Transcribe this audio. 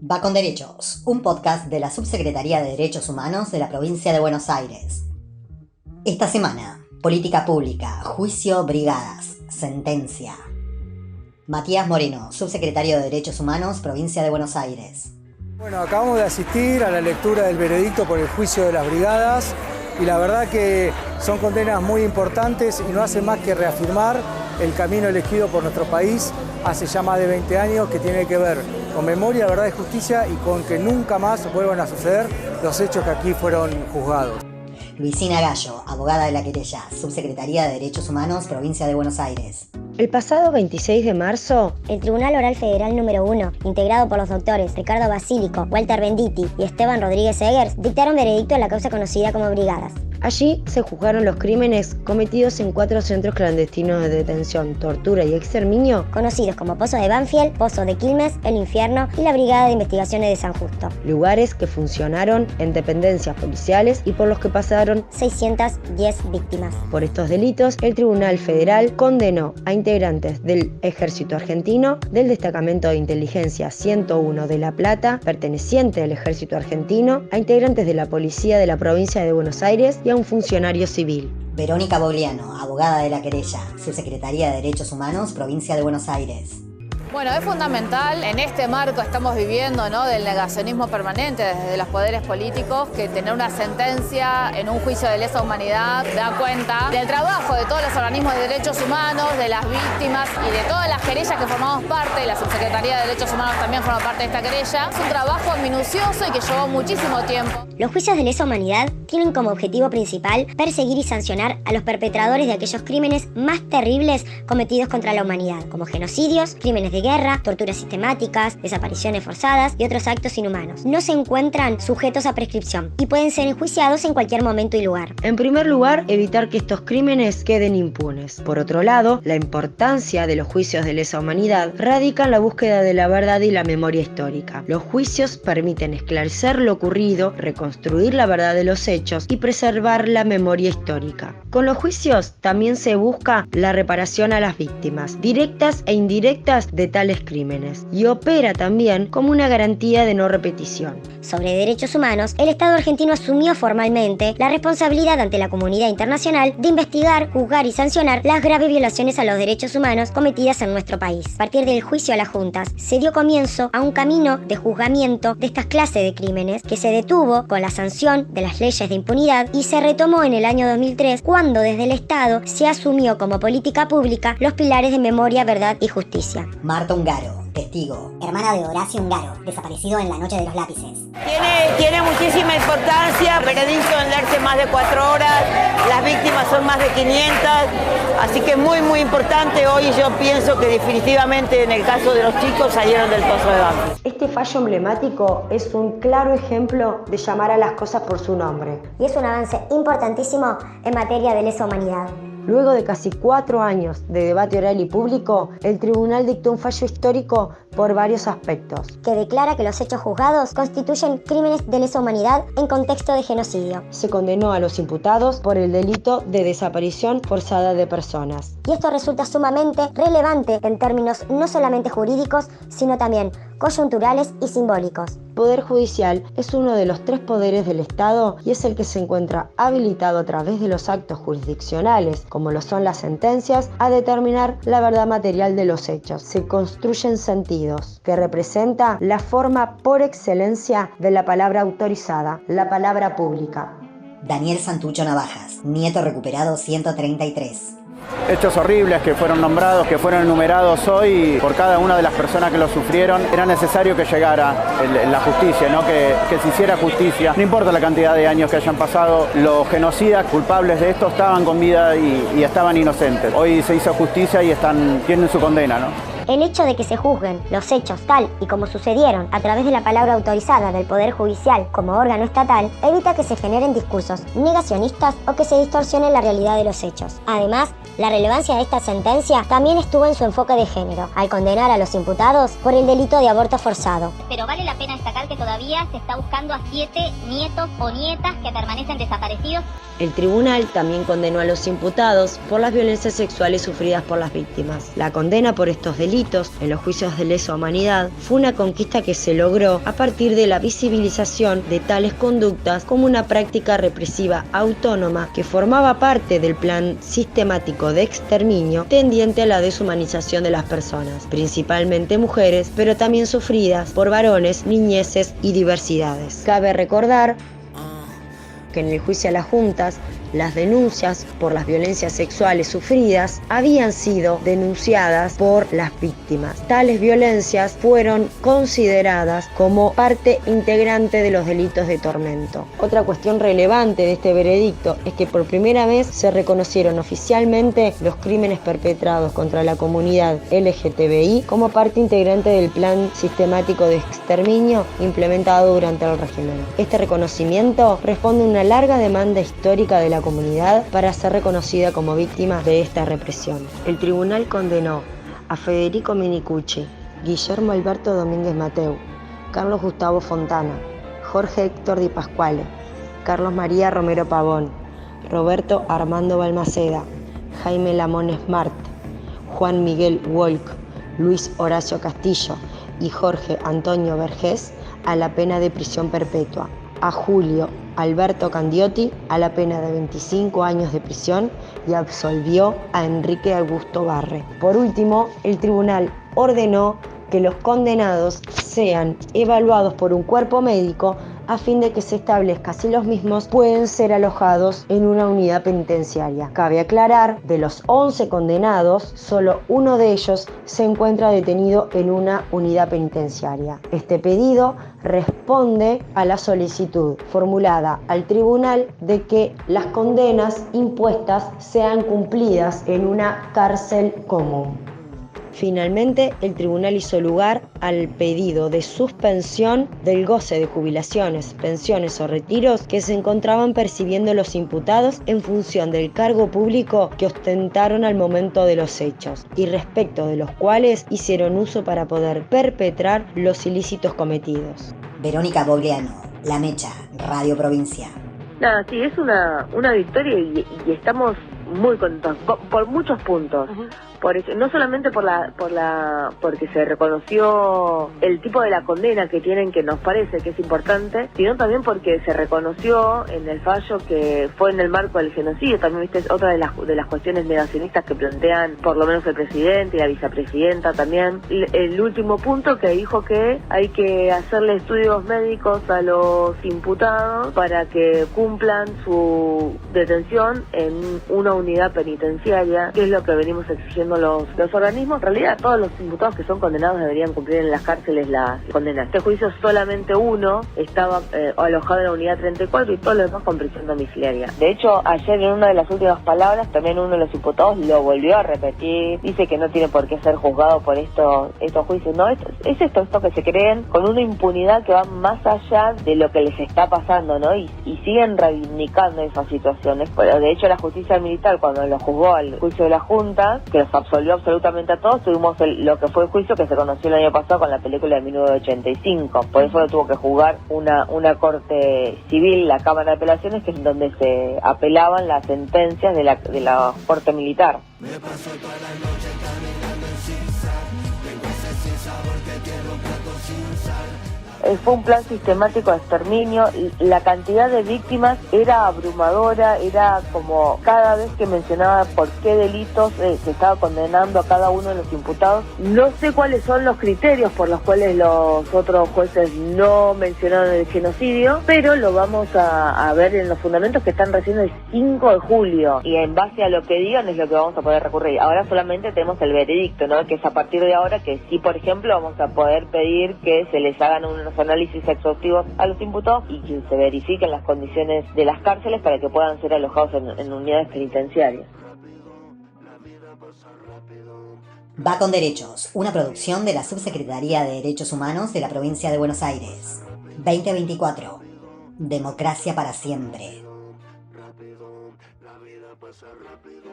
Va con Derechos, un podcast de la Subsecretaría de Derechos Humanos de la provincia de Buenos Aires. Esta semana, política pública, juicio, brigadas, sentencia. Matías Moreno, subsecretario de Derechos Humanos, provincia de Buenos Aires. Bueno, acabamos de asistir a la lectura del veredicto por el juicio de las brigadas y la verdad que son condenas muy importantes y no hacen más que reafirmar el camino elegido por nuestro país hace ya más de 20 años, que tiene que ver con memoria, verdad y justicia y con que nunca más vuelvan a suceder los hechos que aquí fueron juzgados. Luisina Gallo, abogada de la querella, subsecretaría de Derechos Humanos, provincia de Buenos Aires. El pasado 26 de marzo, el Tribunal Oral Federal número 1, integrado por los doctores Ricardo Basílico, Walter Benditti y Esteban Rodríguez Eggers, dictaron veredicto en la causa conocida como Brigadas. Allí se juzgaron los crímenes cometidos en 4 centros clandestinos de detención, tortura y exterminio, conocidos como Pozo de Banfield, Pozo de Quilmes, El Infierno y la Brigada de Investigaciones de San Justo. Lugares que funcionaron en dependencias policiales y por los que pasaron 610 víctimas. Por estos delitos, el Tribunal Federal condenó a integrantes del Ejército Argentino, del Destacamento de Inteligencia 101 de La Plata, perteneciente al Ejército Argentino, a integrantes de la Policía de la provincia de Buenos Aires y a un funcionario civil. Verónica Bogliano, abogada de la querella, subsecretaría de Derechos Humanos, provincia de Buenos Aires. Bueno, es fundamental, en este marco estamos viviendo, ¿no?, del negacionismo permanente desde los poderes políticos, que tener una sentencia en un juicio de lesa humanidad da cuenta del trabajo de todos los organismos de derechos humanos, de las víctimas y de todas las querellas que formamos parte. La Subsecretaría de Derechos Humanos también forma parte de esta querella. Es un trabajo minucioso y que llevó muchísimo tiempo. Los juicios de lesa humanidad tienen como objetivo principal perseguir y sancionar a los perpetradores de aquellos crímenes más terribles cometidos contra la humanidad, como genocidios, crímenes de guerra, torturas sistemáticas, desapariciones forzadas y otros actos inhumanos. No se encuentran sujetos a prescripción y pueden ser enjuiciados en cualquier momento y lugar. En primer lugar, evitar que estos crímenes queden impunes. Por otro lado, la importancia de los juicios de lesa humanidad radica en la búsqueda de la verdad y la memoria histórica. Los juicios permiten esclarecer lo ocurrido, reconstruir la verdad de los hechos y preservar la memoria histórica. Con los juicios también se busca la reparación a las víctimas, directas e indirectas de tales crímenes, y opera también como una garantía de no repetición. Sobre derechos humanos, el Estado argentino asumió formalmente la responsabilidad ante la comunidad internacional de investigar, juzgar y sancionar las graves violaciones a los derechos humanos cometidas en nuestro país. A partir del juicio a las juntas, se dio comienzo a un camino de juzgamiento de estas clases de crímenes que se detuvo con la sanción de las leyes de impunidad y se retomó en el año 2003, cuando desde el Estado se asumió como política pública los pilares de memoria, verdad y justicia. Marta Ungaro, testigo. Hermana de Horacio Ungaro, desaparecido en la noche de los lápices. Tiene muchísima importancia, veredicto en leerse más de 4 horas, las víctimas son más de 500, así que muy importante. Hoy yo pienso que definitivamente en el caso de los chicos salieron del Pozo de Banfield. Este fallo emblemático es un claro ejemplo de llamar a las cosas por su nombre. Y es un avance importantísimo en materia de lesa humanidad. Luego de casi 4 años de debate oral y público, el tribunal dictó un fallo histórico por varios aspectos, que declara que los hechos juzgados constituyen crímenes de lesa humanidad en contexto de genocidio. Se condenó a los imputados por el delito de desaparición forzada de personas. Y esto resulta sumamente relevante en términos no solamente jurídicos, sino también coyunturales y simbólicos. El Poder Judicial es uno de los 3 poderes del Estado y es el que se encuentra habilitado a través de los actos jurisdiccionales, como lo son las sentencias, a determinar la verdad material de los hechos. Se construyen sentidos, que representa la forma por excelencia de la palabra autorizada, la palabra pública. Daniel Santucho Navajas, nieto recuperado 133. Hechos horribles que fueron nombrados, que fueron enumerados hoy por cada una de las personas que lo sufrieron. Era necesario que llegara la justicia, ¿no? Que se hiciera justicia. No importa la cantidad de años que hayan pasado, los genocidas culpables de esto estaban con vida y estaban inocentes. Hoy se hizo justicia y tienen su condena, ¿no? El hecho de que se juzguen los hechos tal y como sucedieron a través de la palabra autorizada del Poder Judicial como órgano estatal evita que se generen discursos negacionistas o que se distorsione la realidad de los hechos. Además, la relevancia de esta sentencia también estuvo en su enfoque de género, al condenar a los imputados por el delito de aborto forzado. Pero vale la pena destacar que todavía se está buscando a 7 nietos o nietas que permanecen desaparecidos. El tribunal también condenó a los imputados por las violencias sexuales sufridas por las víctimas. La condena por estos delitos delitos en los juicios de lesa humanidad fue una conquista que se logró a partir de la visibilización de tales conductas como una práctica represiva autónoma que formaba parte del plan sistemático de exterminio tendiente a la deshumanización de las personas, principalmente mujeres, pero también sufridas por varones, niñeces y diversidades. Cabe recordar que en el juicio a las juntas, las denuncias por las violencias sexuales sufridas habían sido denunciadas por las víctimas. Tales violencias fueron consideradas como parte integrante de los delitos de tormento. Otra cuestión relevante de este veredicto es que por primera vez se reconocieron oficialmente los crímenes perpetrados contra la comunidad LGTBI como parte integrante del plan sistemático de exterminio implementado durante el régimen. Este reconocimiento responde a una larga demanda histórica de la comunidad para ser reconocida como víctima de esta represión. El tribunal condenó a Federico Minicucci, Guillermo Alberto Domínguez Mateu, Carlos Gustavo Fontana, Jorge Héctor Di Pasquale, Carlos María Romero Pavón, Roberto Armando Balmaceda, Jaime Lamón Smart, Juan Miguel Wolk, Luis Horacio Castillo y Jorge Antonio Vergés a la pena de prisión perpetua, a Julio Alberto Candiotti a la pena de 25 años de prisión y absolvió a Enrique Augusto Barre. Por último, el tribunal ordenó que los condenados sean evaluados por un cuerpo médico a fin de que se establezca si los mismos pueden ser alojados en una unidad penitenciaria. Cabe aclarar, de los 11 condenados, solo uno de ellos se encuentra detenido en una unidad penitenciaria. Este pedido responde a la solicitud formulada al tribunal de que las condenas impuestas sean cumplidas en una cárcel común. Finalmente, el tribunal hizo lugar al pedido de suspensión del goce de jubilaciones, pensiones o retiros que se encontraban percibiendo los imputados en función del cargo público que ostentaron al momento de los hechos y respecto de los cuales hicieron uso para poder perpetrar los ilícitos cometidos. Verónica Bogliano, La Mecha, Radio Provincia. Nada, sí, es una victoria y estamos muy contentos por muchos puntos. Por eso, no solamente porque se reconoció el tipo de la condena que tienen, que nos parece que es importante, sino también porque se reconoció en el fallo que fue en el marco del genocidio. También, viste, es otra de las cuestiones negacionistas que plantean por lo menos el presidente y la vicepresidenta también. El último punto, que dijo que hay que hacerle estudios médicos a los imputados para que cumplan su detención en una unidad penitenciaria, que es lo que venimos exigiendo los organismos. En realidad, todos los imputados que son condenados deberían cumplir en las cárceles las condenas. Este juicio solamente uno estaba alojado en la unidad 34 y todos los demás con prisión domiciliaria. De hecho, ayer en una de las últimas palabras, también uno de los imputados lo volvió a repetir. Dice que no tiene por qué ser juzgado por estos juicios. No, es esto que se creen con una impunidad que va más allá de lo que les está pasando, ¿no? Y siguen reivindicando esas situaciones. Pero de hecho, la justicia militar, cuando lo juzgó al juicio de la Junta, que los absolvió absolutamente a todos, tuvimos lo que fue el juicio que se conoció el año pasado con la película de 1985. Por eso lo tuvo que juzgar una corte civil, la Cámara de Apelaciones, que es donde se apelaban las sentencias de la corte militar. Fue un plan sistemático de exterminio. La cantidad de víctimas era abrumadora, era como cada vez que mencionaba por qué delitos se estaba condenando a cada uno de los imputados. No sé cuáles son los criterios por los cuales los otros jueces no mencionaron el genocidio, pero lo vamos a ver en los fundamentos que están recién el 5 de julio y en base a lo que digan es lo que vamos a poder recurrir. Ahora solamente tenemos el veredicto, ¿no? Que es a partir de ahora que sí, por ejemplo, vamos a poder pedir que se les hagan unos análisis exhaustivos a los imputados y que se verifiquen las condiciones de las cárceles para que puedan ser alojados en unidades penitenciarias. Va con Derechos, una producción de la Subsecretaría de Derechos Humanos de la Provincia de Buenos Aires. 2024. Democracia para siempre. La vida pasa rápido.